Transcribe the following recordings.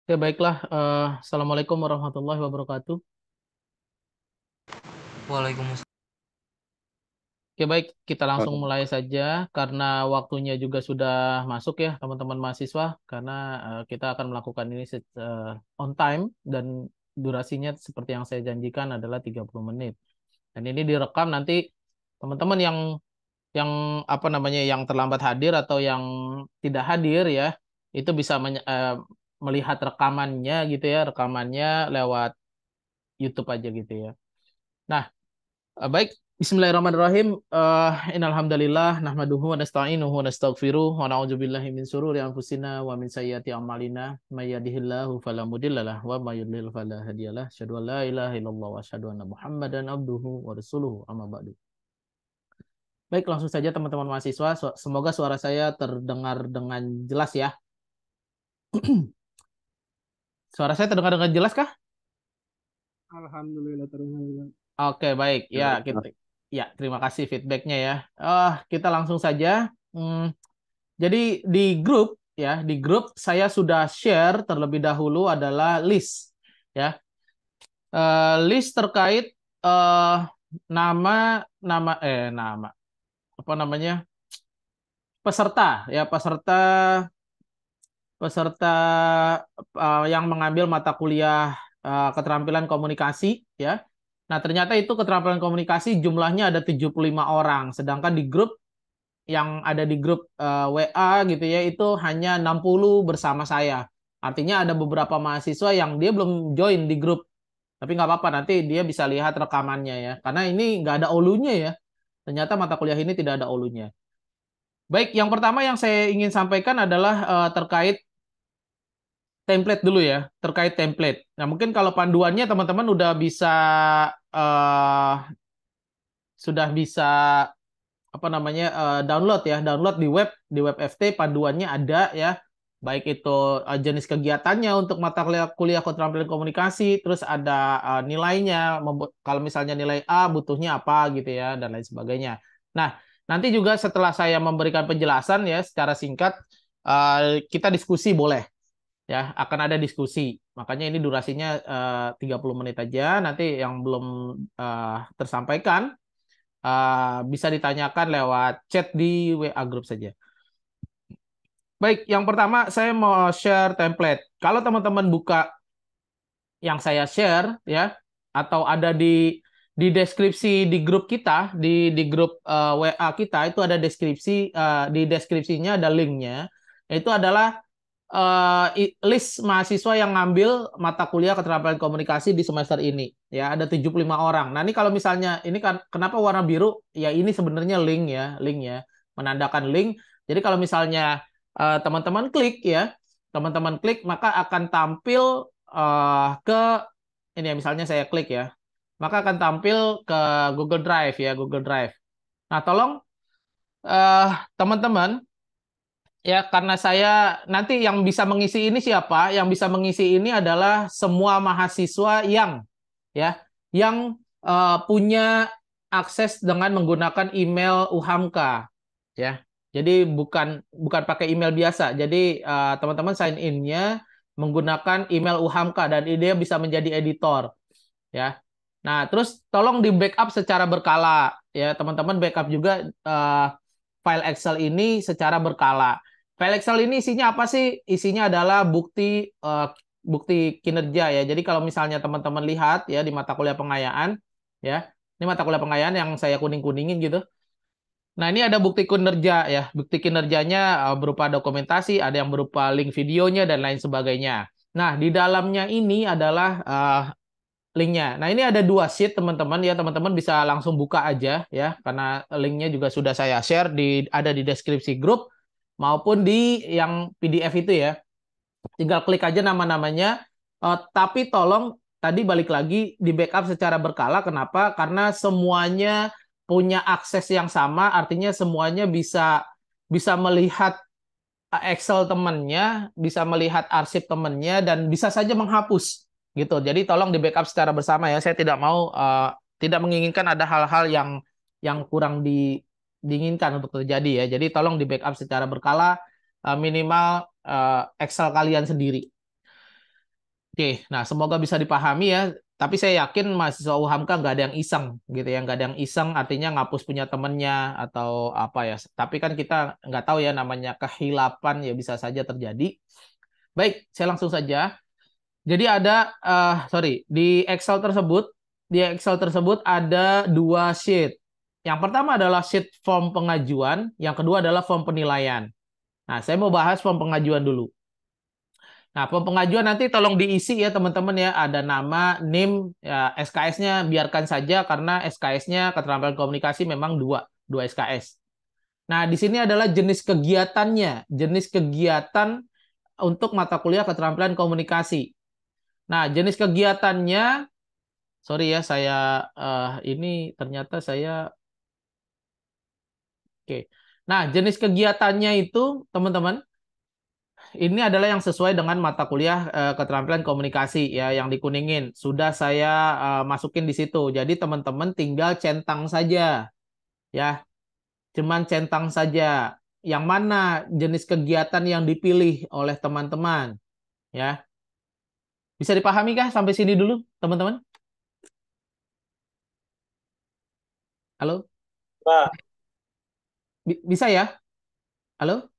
Ya baiklah, Assalamualaikum warahmatullahi wabarakatuh. Waalaikumsalam. Oke baik, kita langsung Oh, mulai saja karena waktunya juga sudah masuk ya teman-teman mahasiswa, karena kita akan melakukan ini on time dan durasinya seperti yang saya janjikan adalah 30 menit. Dan ini direkam nanti teman-teman yang apa namanya yang terlambat hadir atau yang tidak hadir ya, itu bisa melihat rekamannya gitu ya, rekamannya lewat YouTube aja gitu ya. Nah, baik, Bismillahirrahmanirrahim. Innal hamdalillah nahmaduhu wa nasta'inuhu wa nastaghfiruh wa na'udzubillahi min syururi anfusina wa min sayyiati a'malina may yahdihillahu fala mudhillalah wa may yudhlil fala hadiyalah. Asyhadu an la ilaha illallah wa asyhadu anna Muhammadan abduhu wa rasuluhu amma ba'du. Baik, langsung saja teman-teman mahasiswa, semoga suara saya terdengar dengan jelas ya. Suara saya terdengar dengan jelas kah? Alhamdulillah terus. Oke, baik. Ya, kita ya, terima kasih feedbacknya ya. Kita langsung saja. Hmm, Jadi di grup ya, di grup saya sudah share terlebih dahulu adalah list ya. List terkait eh nama nama nama apa namanya? Peserta ya, peserta peserta yang mengambil mata kuliah keterampilan komunikasi ya. Nah, ternyata itu keterampilan komunikasi jumlahnya ada 75 orang, sedangkan di grup yang ada di grup WA gitu ya itu hanya 60 bersama saya. Artinya ada beberapa mahasiswa yang dia belum join di grup. Tapi nggak apa-apa, nanti dia bisa lihat rekamannya ya. Karena ini nggak ada olunya ya. Ternyata mata kuliah ini tidak ada olunya. Baik, yang pertama yang saya ingin sampaikan adalah terkait template dulu ya. Terkait template. Nah, mungkin kalau panduannya teman-teman eh, sudah bisa apa namanya download ya, download di web FT panduannya ada ya, baik itu jenis kegiatannya untuk mata kuliah kuliah keterampilan komunikasi, terus ada nilainya, kalau misalnya nilai A butuhnya apa gitu ya dan lain sebagainya. Nah, nanti juga setelah saya memberikan penjelasan ya secara singkat, kita diskusi boleh ya, akan ada diskusi. Makanya ini durasinya 30 menit aja, nanti yang belum tersampaikan bisa ditanyakan lewat chat di WA Group saja. Baik, yang pertama saya mau share template. Kalau teman-teman buka yang saya share ya, atau ada di deskripsi di grup kita, di grup WA kita itu ada deskripsi, di deskripsinya ada linknya. Itu adalah list mahasiswa yang ngambil mata kuliah keterampilan komunikasi di semester ini ya, ada 75 orang. Nah, ini kalau misalnya ini kan kenapa warna biru? Ya ini sebenarnya link ya, menandakan link. Jadi kalau misalnya teman-teman klik ya, teman-teman klik maka akan tampil ke ini ya, misalnya saya klik ya, maka akan tampil ke Google Drive ya, Google Drive. Nah, tolong eh, teman-teman ya, karena saya nanti yang bisa mengisi ini siapa? Yang bisa mengisi ini adalah semua mahasiswa ya yang punya akses dengan menggunakan email UHAMKA ya. Jadi bukan bukan pakai email biasa. Jadi teman-teman sign in-nya menggunakan email UHAMKA dan dia bisa menjadi editor ya. Nah, terus tolong di backup secara berkala ya, teman-teman backup juga file Excel ini secara berkala. File Excel ini isinya apa sih? Isinya adalah bukti kinerja ya. Jadi kalau misalnya teman-teman lihat ya di mata kuliah pengayaan ya. Ini mata kuliah pengayaan yang saya kuning-kuningin gitu. Nah, ini ada bukti kinerja ya. Bukti kinerjanya berupa dokumentasi, ada yang berupa link videonya dan lain sebagainya. Nah, di dalamnya ini adalah linknya. Nah, ini ada dua sheet teman-teman ya, teman-teman bisa langsung buka aja ya, karena linknya juga sudah saya share ada di deskripsi grup maupun di yang PDF itu ya. Tinggal klik aja nama-namanya. Tapi tolong tadi balik lagi di backup secara berkala. Kenapa? Karena semuanya punya akses yang sama, artinya semuanya bisa bisa melihat Excel temennya, bisa melihat arsip temennya, dan bisa saja menghapus gitu. Jadi tolong di backup secara bersama ya. Saya tidak mau tidak menginginkan ada hal-hal yang kurang diinginkan untuk terjadi ya. Jadi tolong di backup secara berkala, minimal Excel kalian sendiri. Oke, nah semoga bisa dipahami ya. Tapi saya yakin mahasiswa UHAMKA nggak ada yang iseng gitu ya, nggak ada yang iseng artinya ngapus punya temennya atau apa ya. Tapi kan kita nggak tahu ya namanya kehilapan ya bisa saja terjadi. Baik, saya langsung saja. Jadi ada, sorry, di Excel tersebut ada dua sheet. Yang pertama adalah sheet form pengajuan, yang kedua adalah form penilaian. Nah, saya mau bahas form pengajuan dulu. Nah, form pengajuan nanti tolong diisi ya teman-teman ya. Ada nama, NIM, ya, SKS-nya biarkan saja karena SKS-nya keterampilan komunikasi memang dua SKS. Nah, di sini adalah jenis kegiatannya, jenis kegiatan untuk mata kuliah keterampilan komunikasi. Nah, jenis kegiatannya, sorry ya, saya ini ternyata saya, oke. Nah, jenis kegiatannya itu, teman-teman, ini adalah yang sesuai dengan mata kuliah keterampilan komunikasi ya, yang dikuningin. Sudah saya masukin di situ. Jadi teman-teman tinggal centang saja, ya, cuman centang saja. Yang mana jenis kegiatan yang dipilih oleh teman-teman, ya. Bisa dipahami kah sampai sini dulu, teman-teman? Halo? Pak, Bisa ya? Halo?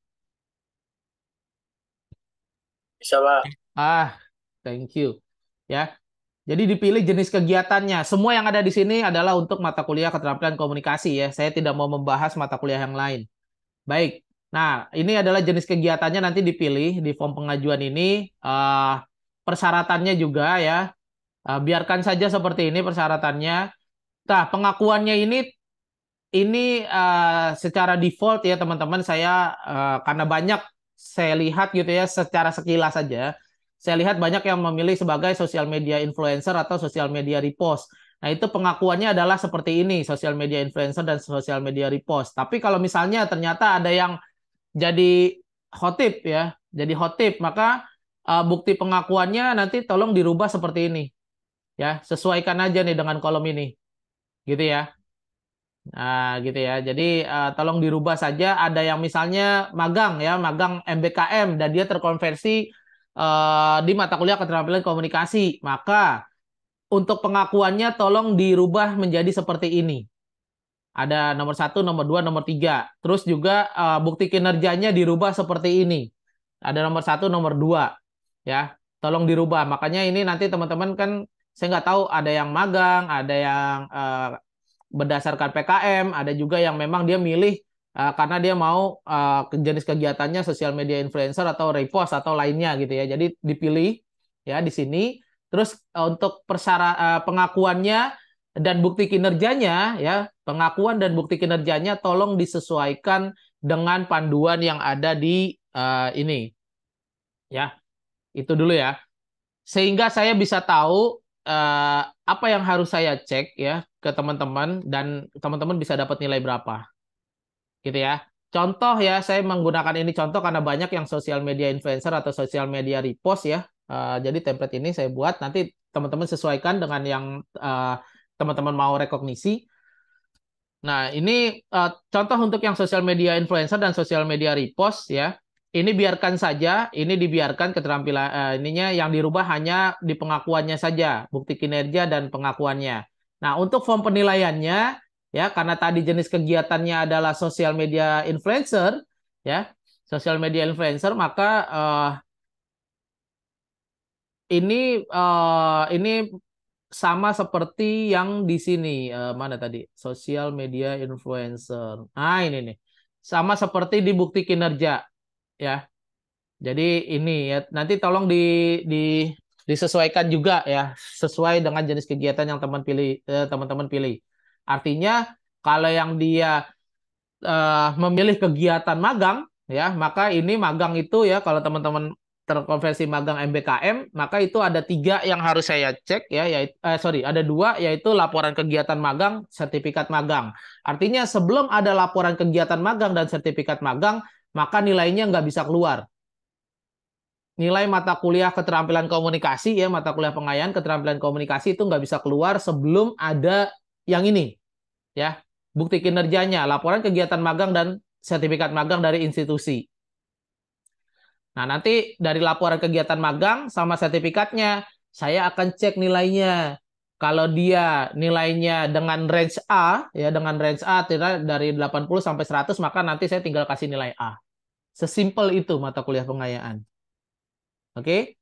bisa Pak. Ah, thank you. Ya. Jadi dipilih jenis kegiatannya. Semua yang ada di sini adalah untuk mata kuliah keterampilan komunikasi ya. Saya tidak mau membahas mata kuliah yang lain. Baik. Nah, ini adalah jenis kegiatannya nanti dipilih di form pengajuan ini. Persyaratannya juga ya. Biarkan saja seperti ini persyaratannya. Nah, pengakuannya ini secara default ya teman-teman saya karena banyak saya lihat gitu ya secara sekilas saja saya lihat banyak yang memilih sebagai sosial media influencer atau sosial media repost. Nah, itu pengakuannya adalah seperti ini, sosial media influencer dan sosial media repost. Tapi kalau misalnya ternyata ada yang jadi hotip ya, jadi hotip, maka bukti pengakuannya nanti tolong dirubah seperti ini ya, sesuaikan aja nih dengan kolom ini. Gitu ya. Nah, gitu ya. Jadi tolong dirubah saja. Ada yang misalnya magang ya, magang MBKM dan dia terkonversi di mata kuliah keterampilan komunikasi. Maka untuk pengakuannya tolong dirubah menjadi seperti ini. Ada nomor satu, nomor dua, nomor tiga. Terus juga bukti kinerjanya dirubah seperti ini. Ada nomor satu, nomor dua. Ya, tolong dirubah. Makanya ini nanti teman-teman kan saya nggak tahu ada yang magang, ada yang berdasarkan PKM, ada juga yang memang dia milih karena dia mau jenis kegiatannya sosial media influencer atau repost atau lainnya gitu ya. Jadi dipilih ya di sini. Terus untuk pengakuannya dan bukti kinerjanya ya, pengakuan dan bukti kinerjanya tolong disesuaikan dengan panduan yang ada di ini ya. Itu dulu ya. Sehingga saya bisa tahu apa yang harus saya cek ya ke teman-teman dan teman-teman bisa dapat nilai berapa gitu ya. Contoh ya, saya menggunakan ini contoh karena banyak yang sosial media influencer atau sosial media repost ya. Jadi template ini saya buat nanti teman-teman sesuaikan dengan yang teman-teman mau rekognisi. Nah, ini contoh untuk yang sosial media influencer dan sosial media repost ya. Ini biarkan saja, ini dibiarkan keterampilan ininya yang dirubah hanya di pengakuannya saja, bukti kinerja dan pengakuannya. Nah, untuk form penilaiannya ya karena tadi jenis kegiatannya adalah sosial media influencer ya, sosial media influencer maka ini sama seperti yang di sini. Mana tadi? Sosial media influencer. Nah, ini nih. Sama seperti di bukti kinerja, ya. Jadi ini ya, nanti tolong di disesuaikan juga ya, sesuai dengan jenis kegiatan yang teman-teman pilih. Artinya kalau yang dia memilih kegiatan magang ya maka ini magang itu ya kalau teman-teman terkonversi magang MBKM maka itu ada tiga yang harus saya cek ya yaitu sorry ada dua yaitu laporan kegiatan magang sertifikat magang artinya sebelum ada laporan kegiatan magang dan sertifikat magang maka nilainya nggak bisa keluar nilai mata kuliah keterampilan komunikasi ya mata kuliah pengayaan keterampilan komunikasi itu nggak bisa keluar sebelum ada yang ini ya bukti kinerjanya, laporan kegiatan magang dan sertifikat magang dari institusi. Nah, nanti dari laporan kegiatan magang sama sertifikatnya saya akan cek nilainya. Kalau dia nilainya dengan range A, ya dengan range A dari 80 sampai 100, maka nanti saya tinggal kasih nilai A. Sesimpel itu mata kuliah pengayaan. Oke?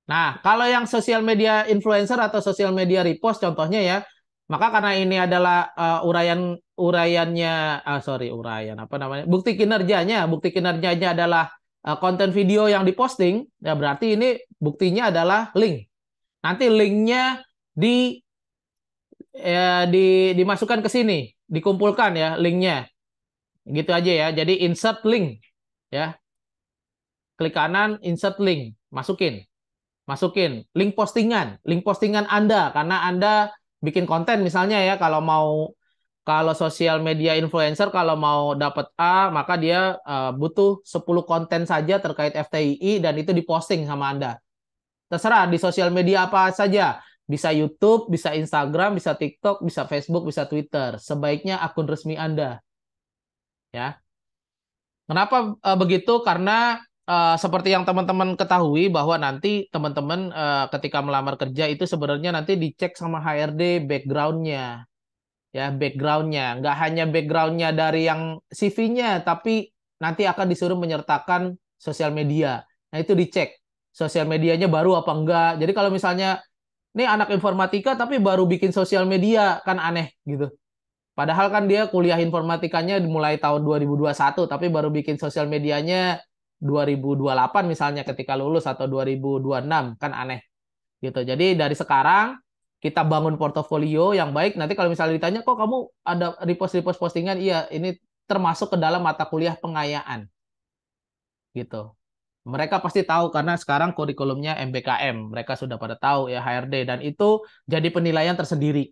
Nah, kalau yang sosial media influencer atau sosial media repost contohnya ya, maka karena ini adalah uraian apa namanya? Bukti kinerjanya adalah konten video yang diposting, ya berarti ini buktinya adalah link. Nanti linknya di dimasukkan ke sini, dikumpulkan ya linknya. Gitu aja ya. Jadi insert link ya. Klik kanan, insert link, masukin link postingan Anda karena Anda bikin konten misalnya ya kalau sosial media influencer kalau mau dapat A maka dia butuh 10 konten saja terkait FTII dan itu diposting sama Anda. Terserah di sosial media apa saja. Bisa YouTube, bisa Instagram, bisa TikTok, bisa Facebook, bisa Twitter. Sebaiknya akun resmi Anda. Ya. Kenapa begitu? Karena seperti yang teman-teman ketahui bahwa nanti teman-teman ketika melamar kerja itu sebenarnya nanti dicek sama HRD background-nya. Ya, background-nya. Nggak hanya background-nya dari yang CV-nya, tapi nanti akan disuruh menyertakan sosial media. Nah, itu dicek. Sosial medianya baru apa enggak. Jadi kalau misalnya, ini anak informatika tapi baru bikin sosial media, kan aneh gitu. Padahal kan dia kuliah informatikanya mulai tahun 2021, tapi baru bikin sosial medianya 2028 misalnya ketika lulus atau 2026, kan aneh gitu. Jadi dari sekarang kita bangun portofolio yang baik. Nanti kalau misalnya ditanya, kok kamu ada repost-repost postingan? Iya, ini termasuk ke dalam mata kuliah pengayaan gitu. Mereka pasti tahu karena sekarang kurikulumnya MBKM. Mereka sudah pada tahu ya HRD dan itu jadi penilaian tersendiri.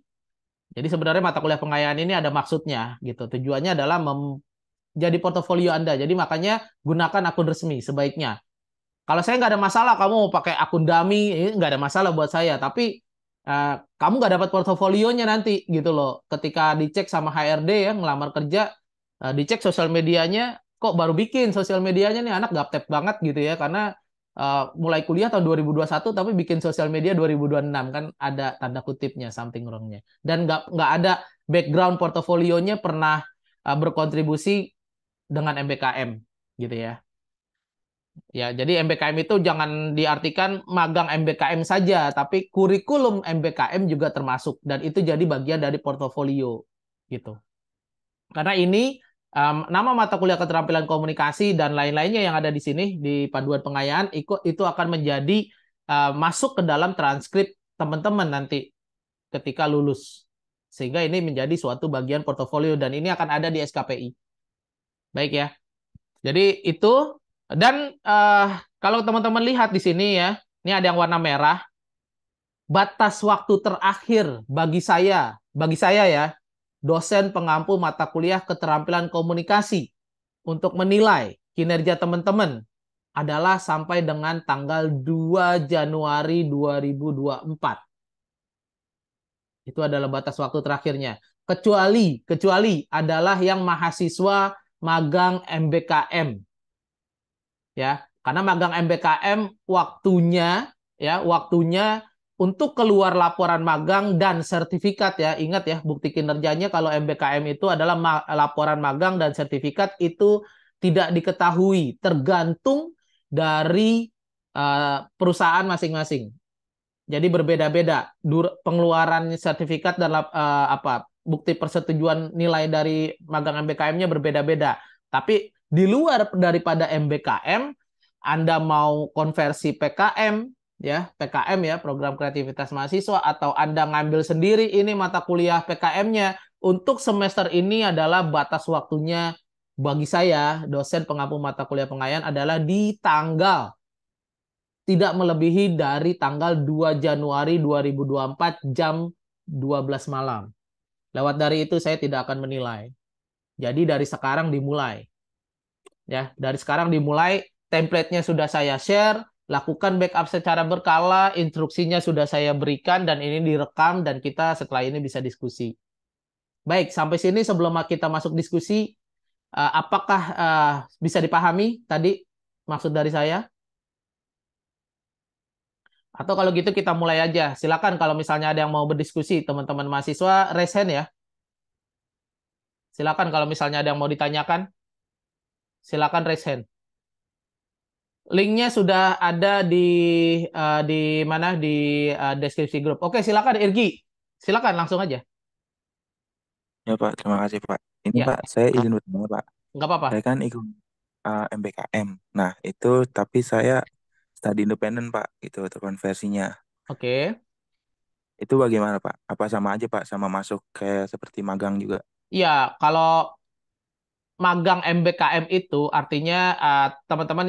Jadi sebenarnya mata kuliah pengayaan ini ada maksudnya gitu. Tujuannya adalah jadi portofolio Anda. Jadi makanya gunakan akun resmi sebaiknya. Kalau saya nggak ada masalah, kamu mau pakai akun dummy, ini nggak ada masalah buat saya. Tapi kamu nggak dapat portofolionya nanti gitu loh. Ketika dicek sama HRD ya ngelamar kerja, dicek sosial medianya, kok baru bikin sosial medianya nih anak gaptek banget gitu ya. Karena mulai kuliah tahun 2021 tapi bikin sosial media 2026 kan ada tanda kutipnya something wrong-nya. Dan nggak ada background portofolionya pernah berkontribusi dengan MBKM gitu ya. Ya, jadi MBKM itu jangan diartikan magang MBKM saja, tapi kurikulum MBKM juga termasuk dan itu jadi bagian dari portofolio gitu. Karena ini nama mata kuliah keterampilan komunikasi dan lain-lainnya yang ada di sini di panduan pengayaan itu akan menjadi masuk ke dalam transkrip teman-teman nanti ketika lulus. Sehingga ini menjadi suatu bagian portofolio dan ini akan ada di SKPI. Baik ya. Jadi itu dan kalau teman-teman lihat di sini ya, ini ada yang warna merah. Batas waktu terakhir bagi saya ya, dosen pengampu mata kuliah keterampilan komunikasi untuk menilai kinerja teman-teman adalah sampai dengan tanggal 2 Januari 2024. Itu adalah batas waktu terakhirnya. Kecuali adalah yang mahasiswa magang MBKM. Ya, karena magang MBKM waktunya untuk keluar laporan magang dan sertifikat ya. Ingat ya, bukti kinerjanya kalau MBKM itu adalah laporan magang dan sertifikat itu tidak diketahui, tergantung dari perusahaan masing-masing. Jadi berbeda-beda pengeluaran sertifikat dan bukti persetujuan nilai dari magang MBKM-nya berbeda-beda. Tapi di luar daripada MBKM, Anda mau konversi PKM ya, PKM ya, program kreativitas mahasiswa atau Anda ngambil sendiri ini mata kuliah PKM-nya untuk semester ini adalah batas waktunya bagi saya dosen pengampu mata kuliah pengayaan adalah di tanggal tidak melebihi dari tanggal 2 Januari 2024 jam 12 malam. Lewat dari itu saya tidak akan menilai. Jadi dari sekarang dimulai. Ya, dari sekarang dimulai, template-nya sudah saya share, lakukan backup secara berkala, instruksinya sudah saya berikan dan ini direkam dan kita setelah ini bisa diskusi. Baik, sampai sini sebelum kita masuk diskusi, apakah bisa dipahami tadi maksud dari saya? Atau kalau gitu kita mulai aja. Silakan kalau misalnya ada yang mau berdiskusi, teman-teman mahasiswa, raise hand ya. Silakan kalau misalnya ada yang mau ditanyakan, silakan raise hand. Linknya sudah ada di mana di deskripsi grup. Oke, silakan Irgi. Silakan langsung aja. Ya Pak, terima kasih Pak. Ini Ya, Pak, saya izin bertanya Pak. nggak apa-apa. Saya kan ikut MBKM. Nah, itu tapi saya studi independen Pak, itu terkonversinya. Oke. Itu bagaimana Pak? Apa sama aja Pak, sama masuk kayak seperti magang juga? Ya, kalau magang MBKM itu artinya teman-teman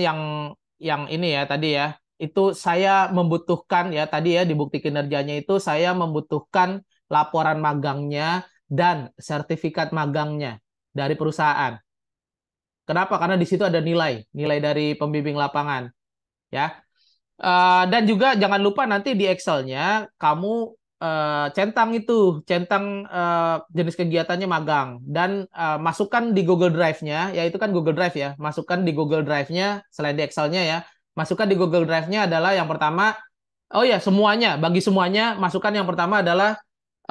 yang ini ya tadi ya, itu saya membutuhkan ya tadi ya di bukti kinerjanya itu saya membutuhkan laporan magangnya dan sertifikat magangnya dari perusahaan. Kenapa? Karena di situ ada nilai dari pembimbing lapangan ya. Dan juga jangan lupa nanti di Excel-nya kamu centang itu, centang jenis kegiatannya magang dan masukkan di Google Drive-nya, ya itu kan Google Drive ya, masukkan di Google Drive-nya selain di Excel-nya ya, masukkan di Google Drive-nya adalah yang pertama, oh ya semuanya, bagi semuanya masukkan yang pertama adalah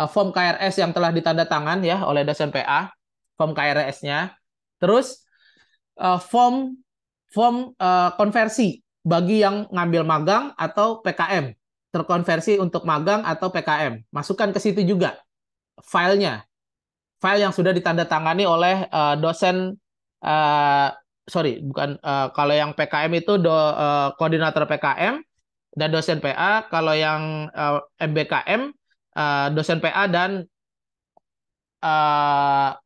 form KRS yang telah ditanda tangan ya oleh dosen PA, form KRS-nya, terus form form konversi bagi yang ngambil magang atau PKM, terkonversi untuk magang atau PKM. Masukkan ke situ juga filenya, file yang sudah ditandatangani oleh dosen, uh, sorry, bukan kalau yang PKM itu koordinator PKM dan dosen PA, kalau yang MBKM dosen PA dan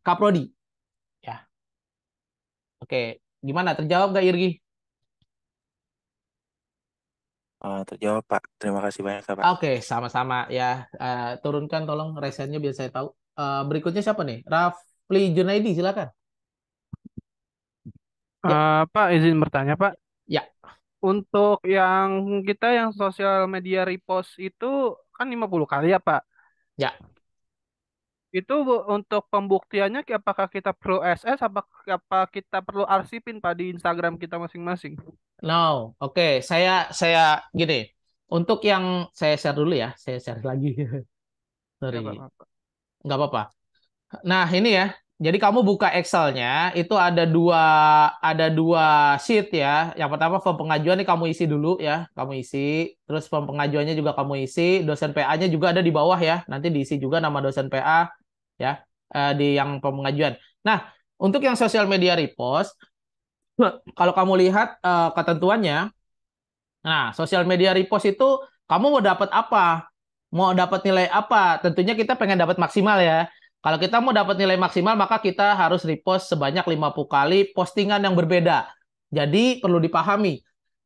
Kaprodi. Ya, oke. Gimana? Terjawab nggak Irgi? Terjawab Pak. Terima kasih banyak Pak. Oke, sama-sama ya. Turunkan tolong resennya biar saya tahu. Berikutnya siapa nih? Rafli Junaidi, silakan. Ya, Pak, izin bertanya, Pak. ya, Untuk yang kita yang sosial media repost itu kan 50 kali ya, Pak. ya. Itu untuk pembuktiannya apakah kita perlu SS apa kita perlu arsipin, Pak, di Instagram kita masing-masing? No, oke. Saya gini. Untuk yang saya share dulu ya. Saya share lagi. Ya, Pak. Sorry, Maaf, Pak. nggak apa-apa. Nah, ini ya. Jadi kamu buka Excel-nya, itu ada dua sheet ya. Yang pertama form pengajuan ini kamu isi dulu ya, kamu isi. Terus form pengajuannya juga kamu isi. Dosen PA-nya juga ada di bawah ya. Nanti diisi juga nama dosen PA ya di yang form pengajuan. Nah, untuk yang sosial media repost, kalau kamu lihat ketentuannya, nah sosial media repost itu kamu mau dapat apa? Mau dapat nilai apa? Tentunya kita pengen dapat maksimal ya. Kalau kita mau dapat nilai maksimal, maka kita harus repost sebanyak 50 kali postingan yang berbeda. Jadi perlu dipahami,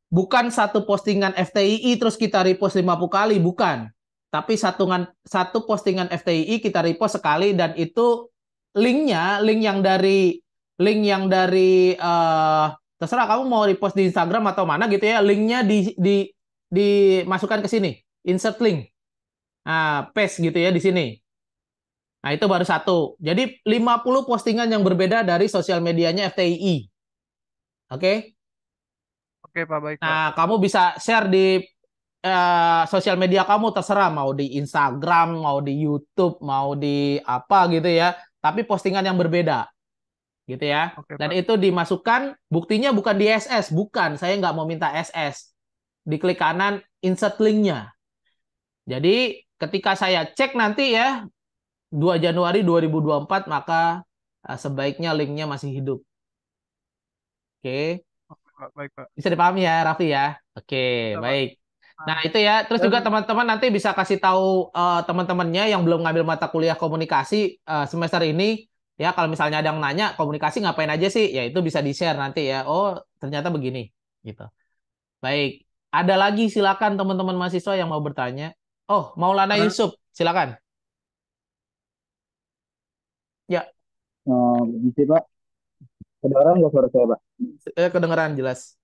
bukan satu postingan FTII terus kita repost 50 kali, bukan. Tapi satu postingan FTII kita repost sekali dan itu linknya, link yang dari terserah kamu mau repost di Instagram atau mana gitu ya, linknya dimasukkan ke sini, insert link. Nah, paste gitu ya di sini. Nah, itu baru satu. Jadi 50 postingan yang berbeda dari sosial medianya FTII. Oke? Oke, Pak, baik, Pak. Nah, kamu bisa share di sosial media kamu terserah mau di Instagram, mau di YouTube, mau di apa gitu ya. Tapi postingan yang berbeda gitu ya. Oke, Dan Pak. itu dimasukkan, buktinya bukan di SS, bukan. Saya nggak mau minta SS. Diklik kanan, insert linknya. Jadi ketika saya cek nanti ya 2 Januari 2024 maka sebaiknya linknya masih hidup. Oke. Oke, Pak, baik, Pak. Bisa dipahami ya, Raffi ya? Oke, Bisa, Pak. baik. Nah, Nah, itu ya. Terus dan juga teman-teman nanti bisa kasih tahu teman-temannya yang belum ngambil mata kuliah komunikasi semester ini, ya kalau misalnya ada yang nanya, komunikasi ngapain aja sih? Ya itu bisa di-share nanti ya. Oh, ternyata begini, gitu. Baik. Ada lagi silakan teman-teman mahasiswa yang mau bertanya. Oh, Maulana karena Yusuf, silakan. Ya, Bisa Pak, kedengeran nggak suara saya Pak? kedengeran jelas.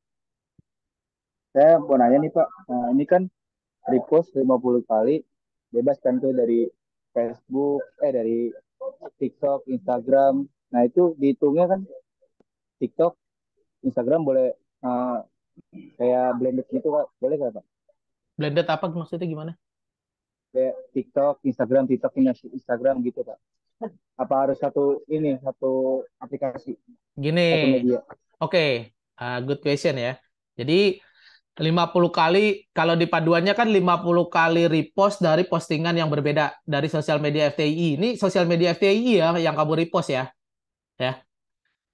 Saya mau nanya nih Pak, ini kan repost 50 kali, bebas kan tuh dari Facebook, dari TikTok, Instagram. Nah itu dihitungnya kan TikTok, Instagram boleh kayak blended gitu Pak, boleh nggak Pak? Blended apa maksudnya gimana? Kayak TikTok, Instagram, TikTok, Instagram gitu Pak. Apa harus satu aplikasi, Gini, satu media? oke, good question ya. Jadi 50 kali, kalau di paduannya kan 50 kali repost dari postingan yang berbeda dari sosial media FTI. Ini sosial media FTI ya yang kamu repost ya. Ya.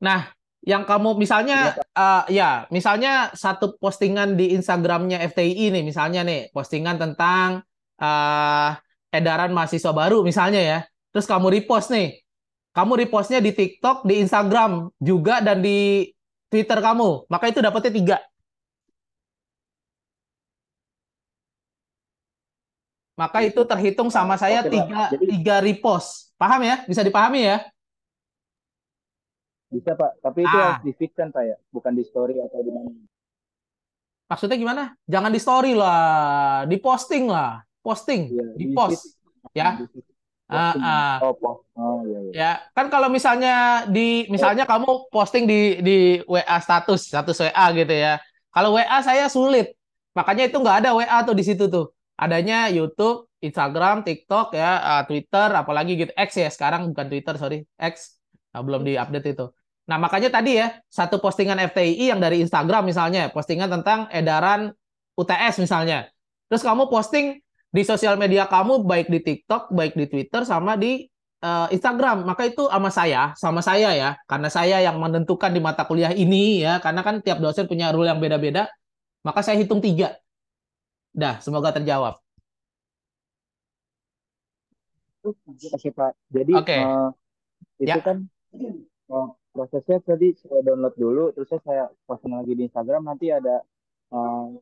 Nah, yang kamu Iya misalnya Pak. ya, misalnya satu postingan di Instagramnya FTI nih, misalnya nih, postingan tentang eh, edaran mahasiswa baru misalnya ya. Terus kamu repost nih. Kamu repostnya di TikTok, di Instagram juga dan di Twitter kamu. Maka itu dapatnya 3. Maka itu terhitung sama saya Oke Pak. tiga, Jadi tiga repost. Paham ya? Bisa dipahami ya? bisa Pak, tapi itu harus Ah, di feed kan Pak ya, bukan di story atau di mana. maksudnya gimana? Jangan di story lah, di posting lah. Posting, Iya, di di feed. post. Ya. Di feed. Ah, Posting. ah. Oh, post. Oh, iya, iya. Ya, kan kalau misalnya kamu posting di WA status WA gitu ya. Kalau WA saya sulit. Makanya itu nggak ada WA tuh di situ tuh. Adanya YouTube, Instagram, TikTok ya, Twitter, apalagi gitu. X ya sekarang bukan Twitter, sorry. X. Nah, belum diupdate itu. Nah, makanya tadi ya, satu postingan FTI yang dari Instagram misalnya, postingan tentang edaran UTS misalnya. Terus kamu posting di sosial media kamu baik di TikTok, baik di Twitter sama di Instagram, maka itu sama saya ya, karena saya yang menentukan di mata kuliah ini ya, karena kan tiap dosen punya rule yang beda-beda, maka saya hitung 3. Dah, semoga terjawab. Oke Pak. Jadi Oke, itu ya. kan prosesnya tadi saya download dulu, terus saya posting lagi di Instagram, nanti ada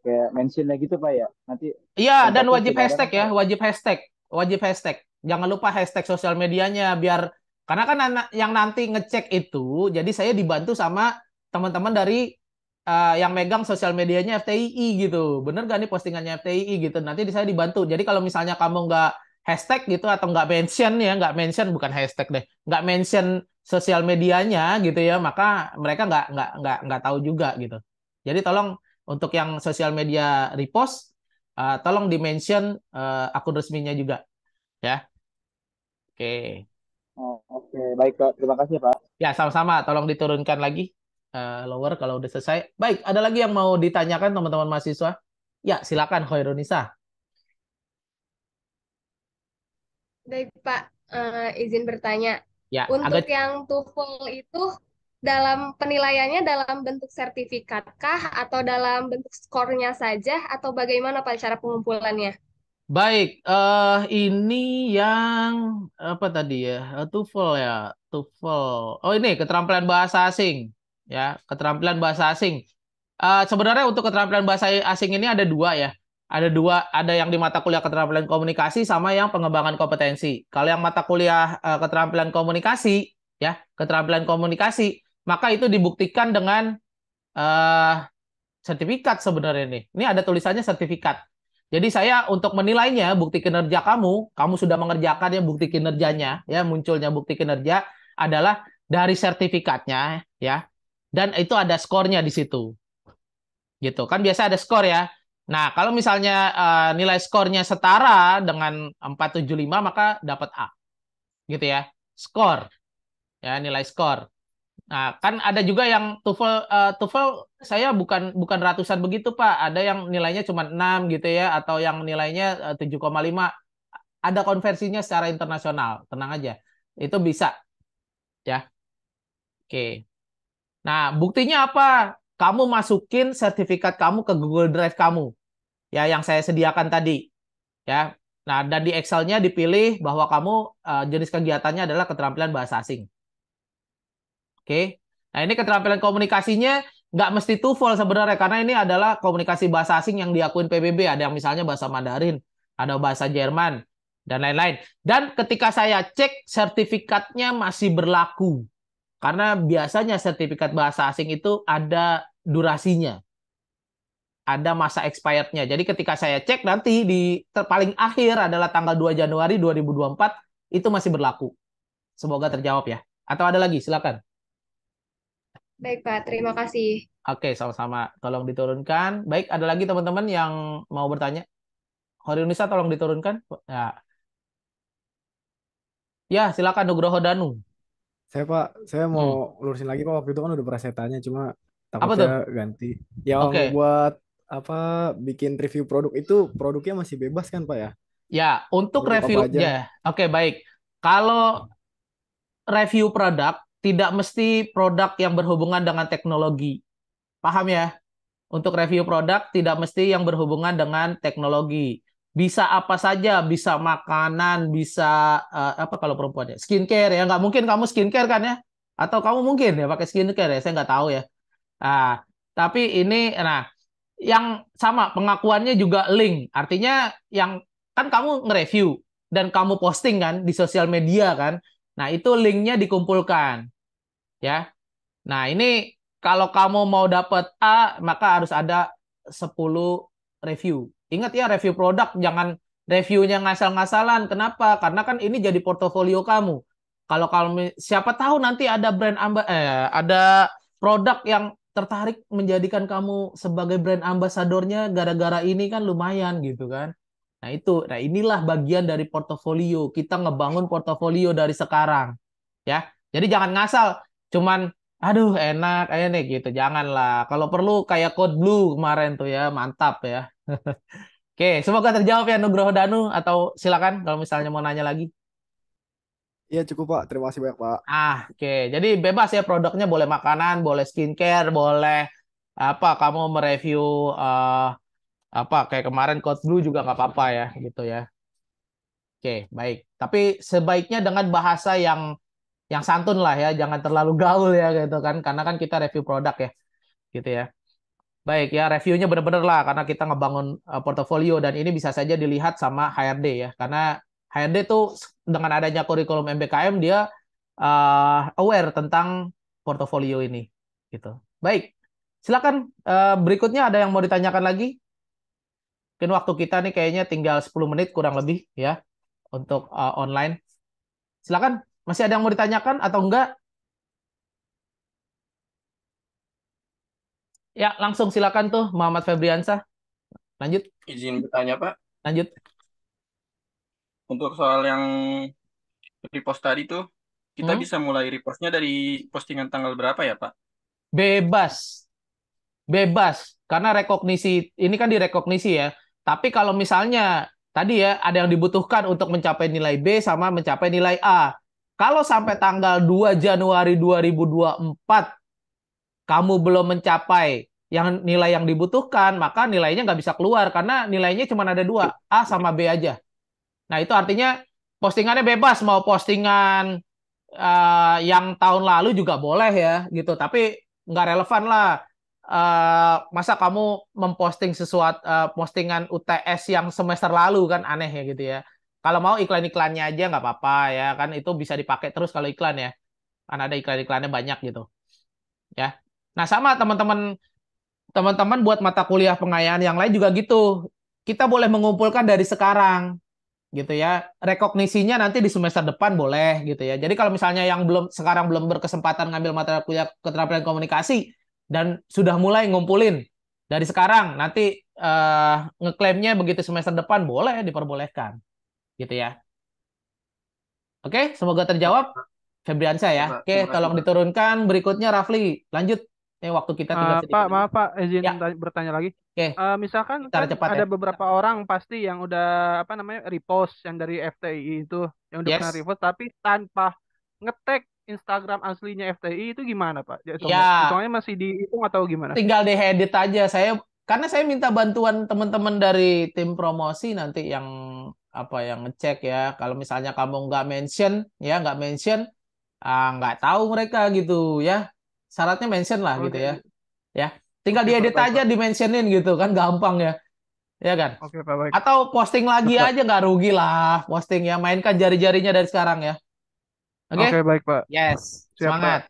kayak mentionnya gitu Pak ya. Nanti Iya, dan tempatnya wajib sebaran hashtag apa ya, ya? wajib hashtag. Jangan lupa hashtag sosial medianya biar karena kan anak yang nanti ngecek itu, jadi saya dibantu sama teman-teman dari yang megang sosial medianya FTII gitu. Bener gak nih postingannya FTII gitu? Nanti saya dibantu. Jadi kalau misalnya kamu nggak hashtag gitu atau nggak mention ya, nggak mention bukan hashtag deh, nggak mention sosial medianya gitu ya, maka mereka nggak tahu juga gitu. Jadi tolong untuk yang sosial media repost tolong di-mention akun resminya juga ya. Oke. Oh, oke, baik Pak. Terima kasih Pak. Ya, sama-sama. Tolong diturunkan lagi lower kalau udah selesai. Baik, ada lagi yang mau ditanyakan teman-teman mahasiswa? Ya, silakan Khairunisa. Baik, Pak. Izin bertanya. Ya, Untuk agak yang TOEFL itu dalam penilaiannya dalam bentuk sertifikatkah atau dalam bentuk skornya saja atau bagaimana Pak cara pengumpulannya? baik. Ini yang apa tadi ya? TOEFL ya, TOEFL. Oh, ini keterampilan bahasa asing. Ya, keterampilan bahasa asing. Sebenarnya untuk keterampilan bahasa asing ini ada 2 ya. Ada yang di mata kuliah keterampilan komunikasi sama yang pengembangan kompetensi. Kalau yang mata kuliah keterampilan komunikasi, ya, keterampilan komunikasi, maka itu dibuktikan dengan eh, sertifikat sebenarnya nih. Ini ada tulisannya sertifikat. Jadi saya untuk menilainya bukti kinerja kamu sudah mengerjakan ya bukti kinerjanya, ya munculnya bukti kinerja adalah dari sertifikatnya, ya. Dan itu ada skornya di situ gitu kan biasa ada skor ya. Nah, kalau misalnya nilai skornya setara dengan 475 maka dapat A gitu ya. Skor ya, nilai skor. Nah, kan ada juga yang TOEFL saya bukan ratusan begitu, Pak. Ada yang nilainya cuma 6 gitu ya atau yang nilainya 7,5. Ada konversinya secara internasional. Tenang aja. Itu bisa ya. Oke. Nah, buktinya apa? Kamu masukin sertifikat kamu ke Google Drive kamu. Ya yang saya sediakan tadi ya. Nah, dan di Excel-nya dipilih bahwa kamu jenis kegiatannya adalah keterampilan bahasa asing. Oke. Nah, ini keterampilan komunikasinya nggak mesti TOEFL sebenarnya karena ini adalah komunikasi bahasa asing yang diakuin PBB. Ada yang misalnya bahasa Mandarin, ada bahasa Jerman dan lain-lain. Dan ketika saya cek sertifikatnya masih berlaku. Karena biasanya sertifikat bahasa asing itu ada durasinya. Ada masa expirednya. Jadi ketika saya cek nanti di paling akhir adalah tanggal 2 Januari 2024 itu masih berlaku. Semoga terjawab ya. Atau ada lagi? Silakan. Baik, Pak. Terima kasih. Oke, sama-sama. Tolong diturunkan. Baik, ada lagi teman-teman yang mau bertanya? Horunisa tolong diturunkan. Ya, ya silakan Nugroho Danu. Saya mau Hmm. lurusin lagi Pak. Waktu itu kan udah pernah saya tanya, cuma Apa takut tuh? saya ganti. Yang Oke. buat apa bikin review produk itu produknya masih bebas kan Pak ya? Ya, untuk Produk apa aja? reviewnya. Oke, baik. Kalau review produk tidak mesti produk yang berhubungan dengan teknologi. Paham ya? Untuk review produk tidak mesti yang berhubungan dengan teknologi. Bisa apa saja, bisa makanan, bisa apa kalau perempuan ya? Skincare ya, nggak mungkin kamu skincare kan ya? Atau kamu mungkin ya pakai skincare ya? Saya nggak tahu ya. Nah, tapi ini, nah, yang sama pengakuannya juga link. Artinya yang kan kamu nge-review dan kamu posting kan di sosial media kan. Nah, itu linknya dikumpulkan ya. Nah, ini kalau kamu mau dapat A, maka harus ada 10 review. Ingat ya, review produk, jangan reviewnya ngasal-ngasalan. Kenapa? Karena kan ini jadi portofolio kamu. Kalau kalau siapa tahu nanti ada ada produk yang tertarik menjadikan kamu sebagai brand ambasadornya gara-gara ini kan lumayan gitu kan. Nah, itu. Nah, inilah bagian dari portofolio. Kita ngebangun portofolio dari sekarang. Ya. Jadi jangan ngasal cuman aduh enak aja nih gitu. Janganlah. Kalau perlu kayak Code Blue kemarin tuh ya, mantap ya. Oke, semoga terjawab ya Nugroho Danu atau silakan kalau misalnya mau nanya lagi. Iya cukup Pak. Terima kasih banyak Pak. Oke. Jadi bebas ya produknya boleh makanan, boleh skincare, boleh apa kamu mereview apa kayak kemarin Code Blue juga nggak apa-apa ya gitu ya. Oke, baik. Tapi sebaiknya dengan bahasa yang santun lah ya, jangan terlalu gaul ya gitu kan, karena kan kita review produk ya, gitu ya. Baik ya, reviewnya benar-benar lah karena kita ngebangun portofolio dan ini bisa saja dilihat sama HRD ya, karena HRD tuh dengan adanya kurikulum MBKM dia aware tentang portofolio ini, gitu. Baik, silakan berikutnya ada yang mau ditanyakan lagi? Mungkin waktu kita nih kayaknya tinggal 10 menit kurang lebih ya untuk online. Silakan, masih ada yang mau ditanyakan atau enggak? Ya, langsung silakan tuh Muhammad Febriansah. Lanjut, Izin bertanya, Pak. lanjut. Untuk soal yang repost tadi tuh, kita Hmm? bisa mulai repostnya dari postingan tanggal berapa ya, Pak? Bebas, bebas. Karena rekognisi, ini kan direkognisi ya. Tapi kalau misalnya tadi ya ada yang dibutuhkan untuk mencapai nilai B sama mencapai nilai A. Kalau sampai tanggal 2 Januari 2024 kamu belum mencapai yang nilai yang dibutuhkan, maka nilainya nggak bisa keluar karena nilainya cuma ada dua, A sama B aja. Nah, itu artinya postingannya bebas, mau postingan yang tahun lalu juga boleh ya, gitu. Tapi nggak relevan lah. Masa kamu memposting sesuatu postingan UTS yang semester lalu kan aneh ya gitu ya. Kalau mau iklan-iklannya aja nggak apa-apa ya kan itu bisa dipakai terus kalau iklan ya. Kan ada iklan-iklannya banyak gitu ya. Nah, sama teman-teman buat mata kuliah pengayaan yang lain juga gitu. Kita boleh mengumpulkan dari sekarang gitu ya. Rekognisinya nanti di semester depan boleh gitu ya. Jadi kalau misalnya yang sekarang belum berkesempatan ngambil mata kuliah keterampilan komunikasi dan sudah mulai ngumpulin dari sekarang, nanti ngeklaimnya begitu semester depan boleh diperbolehkan gitu ya. Oke, semoga terjawab Febriansyah Ya, ya. Pak. Oke, Terima kasih, tolong Pak. diturunkan berikutnya Rafli. Lanjut. Waktu kita tinggal Pak, sedikit lagi. maaf Pak, izin Ya, bertanya lagi. oke. Misalkan Secara kan cepat ya. ada beberapa orang pasti yang udah apa namanya repost yang dari FTI itu, yang udah pernah Yes. repost tapi tanpa ngetek Instagram aslinya FTI itu gimana Pak? Ya, Ya, hitungannya masih dihitung atau gimana? tinggal diedit aja. Karena saya minta bantuan teman-teman dari tim promosi nanti yang apa yang ngecek ya. Kalau misalnya kamu nggak mention, ya nggak mention, nggak tahu mereka gitu ya. Syaratnya mention lah gitu Oke, ya. Ya, tinggal oke Pak, diedit baik aja, Pak. dimentionin gitu kan, gampang ya, ya kan? Oke Pak, baik. Atau posting lagi Siap, Pak. aja nggak rugi lah, posting ya. Mainkan jari-jarinya dari sekarang ya. Oke? Oke, baik Pak. Yes, Siap Pak. semangat.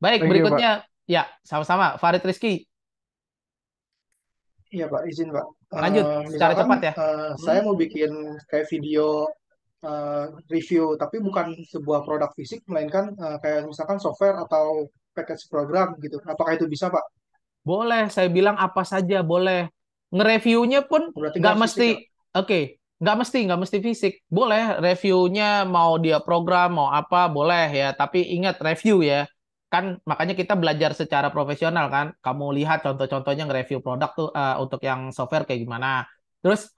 Baik, Thank you Pak. berikutnya ya sama-sama Farid Rizky. Iya Pak, izin Pak. Lanjut secara Misalkan cepat ya. saya mau bikin kayak video review, tapi bukan sebuah produk fisik, melainkan kayak misalkan software atau package program gitu. Apakah itu bisa Pak? Boleh, saya bilang apa saja boleh. Nge-reviewnya pun Berarti nggak nggak harus mesti, fisik ya? oke, nggak mesti fisik. Boleh reviewnya mau dia program, mau apa, boleh ya. Tapi ingat review ya. Kan makanya kita belajar secara profesional kan. Kamu lihat contoh-contohnya nge-review produk tuh untuk yang software kayak gimana. Terus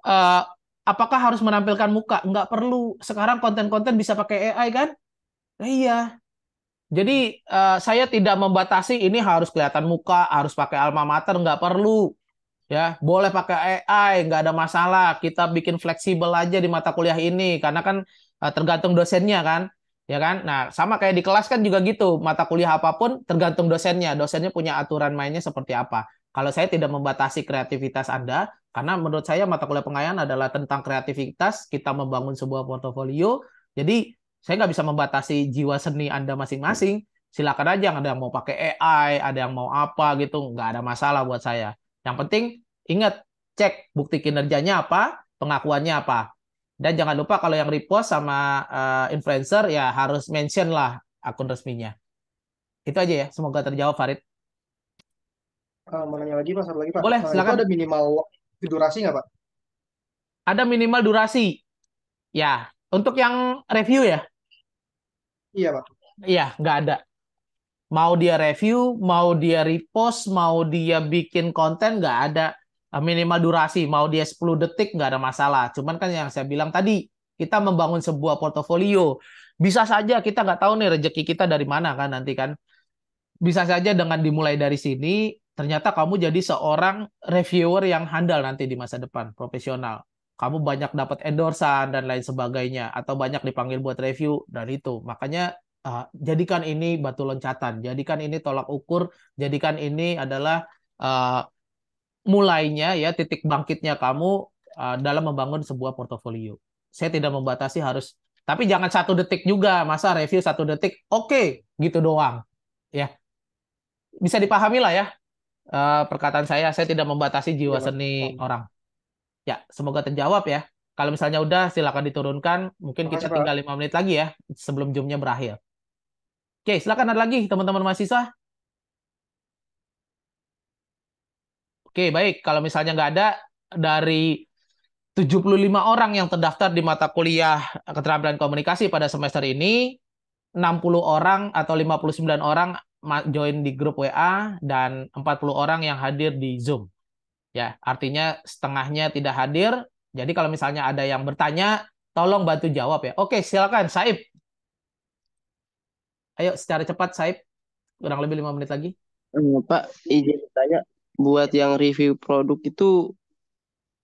eh, apakah harus menampilkan muka? Nggak perlu. Sekarang konten-konten bisa pakai AI kan? Iya. Jadi saya tidak membatasi ini harus kelihatan muka, harus pakai alma mater, nggak perlu. Ya, boleh pakai AI, nggak ada masalah. Kita bikin fleksibel aja di mata kuliah ini, karena kan tergantung dosennya kan, ya kan. Nah, sama kayak di kelas kan juga gitu. Mata kuliah apapun tergantung dosennya. Dosennya punya aturan mainnya seperti apa. Kalau saya tidak membatasi kreativitas Anda, karena menurut saya mata kuliah pengayaan adalah tentang kreativitas. Kita membangun sebuah portofolio. Jadi saya nggak bisa membatasi jiwa seni Anda masing-masing. Silakan aja, ada yang mau pakai AI, ada yang mau apa gitu, nggak ada masalah buat saya. Yang penting ingat, cek bukti kinerjanya apa, pengakuannya apa. Dan jangan lupa kalau yang repost sama influencer ya harus mention lah akun resminya. Itu aja ya, semoga terjawab Farid. Mau nanya lagi Pak, satu lagi Pak. Boleh, Itu silakan. ada minimal durasi nggak Pak? Ada minimal durasi. Ya, untuk yang review ya? Iya Pak. Iya, nggak ada. Mau dia review, mau dia repost, mau dia bikin konten, nggak ada minimal durasi. Mau dia 10 detik, nggak ada masalah. Cuman kan yang saya bilang tadi, kita membangun sebuah portofolio. Bisa saja kita nggak tahu nih rezeki kita dari mana kan nanti kan. Bisa saja dengan dimulai dari sini, ternyata kamu jadi seorang reviewer yang handal nanti di masa depan, profesional. Kamu banyak dapat endorsan dan lain sebagainya, atau banyak dipanggil buat review, dan itu. Makanya jadikan ini batu loncatan, jadikan ini tolak ukur, jadikan ini adalah uh, mulainya ya, titik bangkitnya kamu dalam membangun sebuah portofolio. Saya tidak membatasi harus, tapi jangan 1 detik juga, masa review 1 detik, oke, gitu doang. Ya, bisa dipahami lah ya perkataan saya tidak membatasi Iya jiwa Pak. seni orang. Ya, semoga terjawab ya. Kalau misalnya udah, silakan diturunkan. Mungkin kita Makasih Pak. tinggal 5 menit lagi ya, sebelum Zoom-nya berakhir. Oke, silakan ada lagi teman-teman mahasiswa. Oke, baik. Kalau misalnya nggak ada, dari 75 orang yang terdaftar di mata kuliah keterampilan komunikasi pada semester ini, 60 orang atau 59 orang join di grup WA dan 40 orang yang hadir di Zoom. Ya, artinya setengahnya tidak hadir. Jadi kalau misalnya ada yang bertanya, tolong bantu jawab ya. Oke, silakan Saib. Ayo secara cepat Saib. Kurang lebih 5 menit lagi. Pak, izin tanya, buat yang review produk itu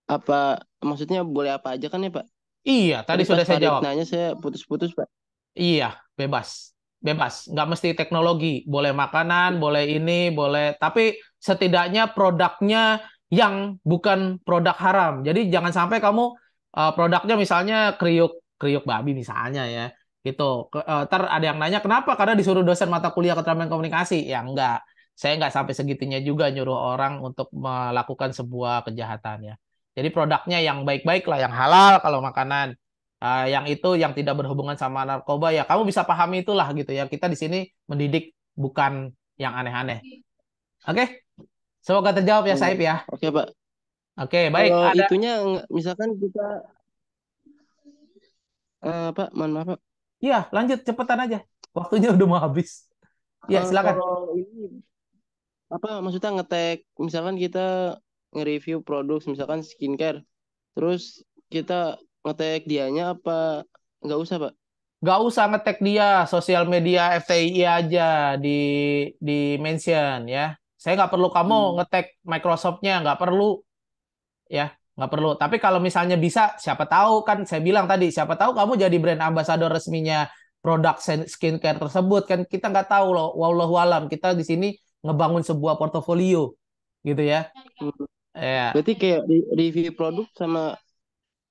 apa maksudnya boleh apa aja kan ya Pak? Iya, tadi Tadi pas sudah saya Farid jawab. nanya saya putus-putus Pak. Iya, bebas. Bebas. Nggak mesti teknologi. Boleh makanan, boleh ini, boleh. Tapi setidaknya produknya yang bukan produk haram. Jadi jangan sampai kamu produknya misalnya kriuk kriuk babi misalnya ya. Gitu. Ntar ada yang nanya, kenapa? Karena disuruh dosen mata kuliah keterampilan komunikasi. Ya enggak. Saya nggak sampai segitunya juga nyuruh orang untuk melakukan sebuah kejahatan ya. Jadi produknya yang baik-baik lah, yang halal kalau makanan. Yang itu yang tidak berhubungan sama narkoba ya kamu bisa pahami itulah gitu ya. Kita di sini mendidik bukan yang aneh-aneh. Oke, semoga terjawab ya Saib ya. Oke Pak. Oke, baik. Kalau Ada itunya misalkan kita Pak, mohon maaf Pak. ya lanjut cepetan aja. Waktunya udah mau habis. Ya silakan. Kalau ini apa maksudnya ngetek misalkan kita nge-review produk misalkan skincare, terus kita ngetek dianya apa nggak usah Pak? Gak usah ngetek dia sosial media FTI aja di mention ya. Saya nggak perlu kamu ngetek Microsoft-nya, nggak perlu ya, nggak perlu. Tapi kalau misalnya bisa, siapa tahu kan saya bilang tadi, siapa tahu kamu jadi brand ambassador resminya produk skincare tersebut kan kita nggak tahu loh. Wallahu alam, kita di sini ngebangun sebuah portofolio gitu ya. Hmm. Ya, Berarti kayak review produk sama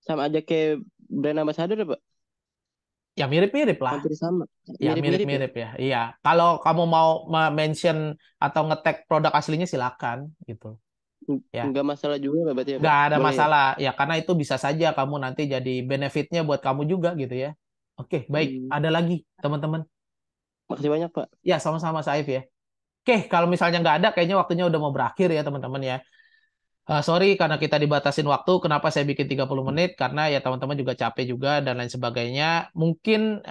sama aja kayak brand ambassador ya Pak? ya mirip-mirip lah. Hampir sama. Ya Mirip-mirip ya. mirip-mirip ya. Iya, kalau kamu mau mention atau nge-tag produk aslinya silakan gitu. Ya, Nggak masalah juga Pak, berarti ya Pak? nggak ada Boleh ya? masalah ya karena itu bisa saja kamu nanti jadi benefitnya buat kamu juga gitu ya. Oke, baik. Ada lagi teman-teman? Makasih banyak Pak. Ya, sama-sama Saif ya. Oke, kalau misalnya nggak ada, kayaknya waktunya udah mau berakhir ya teman-teman ya. Sorry karena kita dibatasin waktu. Kenapa saya bikin 30 menit? Karena ya teman-teman juga capek juga dan lain sebagainya. Mungkin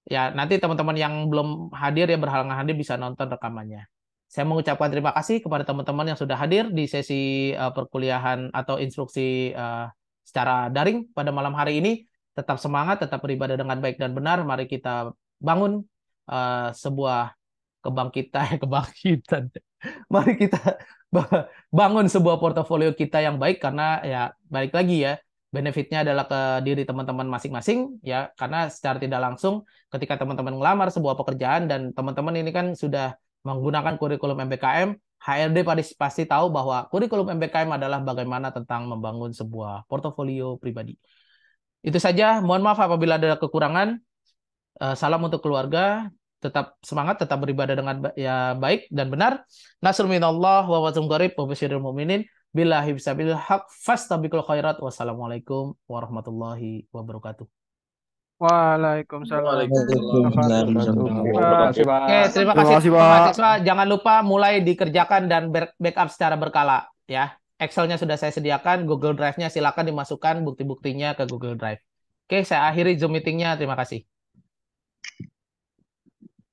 ya nanti teman-teman yang belum hadir ya berhalangan hadir bisa nonton rekamannya. Saya mengucapkan terima kasih kepada teman-teman yang sudah hadir di sesi perkuliahan atau instruksi secara daring pada malam hari ini. Tetap semangat, tetap beribadah dengan baik dan benar. Mari kita bangun sebuah kebangkitan. Mari kita bangun sebuah portofolio kita yang baik karena ya balik lagi ya benefitnya adalah ke diri teman-teman masing-masing ya karena secara tidak langsung ketika teman-teman melamar sebuah pekerjaan dan teman-teman ini kan sudah menggunakan kurikulum MBKM, HRD pasti tahu bahwa kurikulum MBKM adalah bagaimana tentang membangun sebuah portofolio pribadi. Itu saja, mohon maaf apabila ada kekurangan. Salam untuk keluarga, tetap semangat, tetap beribadah dengan ya baik dan benar. Nasrul minallah wa fathun qarib wa basyiril mu'minin. Billahi bisabil haq fastabiqul khairat. Wassalamualaikum warahmatullahi wabarakatuh. Waalaikumsalam warahmatullahi wabarakatuh. Terima kasih, Pak. Oke, terima Terima kasih kasih, Pak. mahasiswa. Jangan lupa mulai dikerjakan dan backup secara berkala ya. Excel-nya sudah saya sediakan, Google Drive-nya silakan dimasukkan bukti-buktinya ke Google Drive. Oke, saya akhiri Zoom meeting-nya. Terima kasih.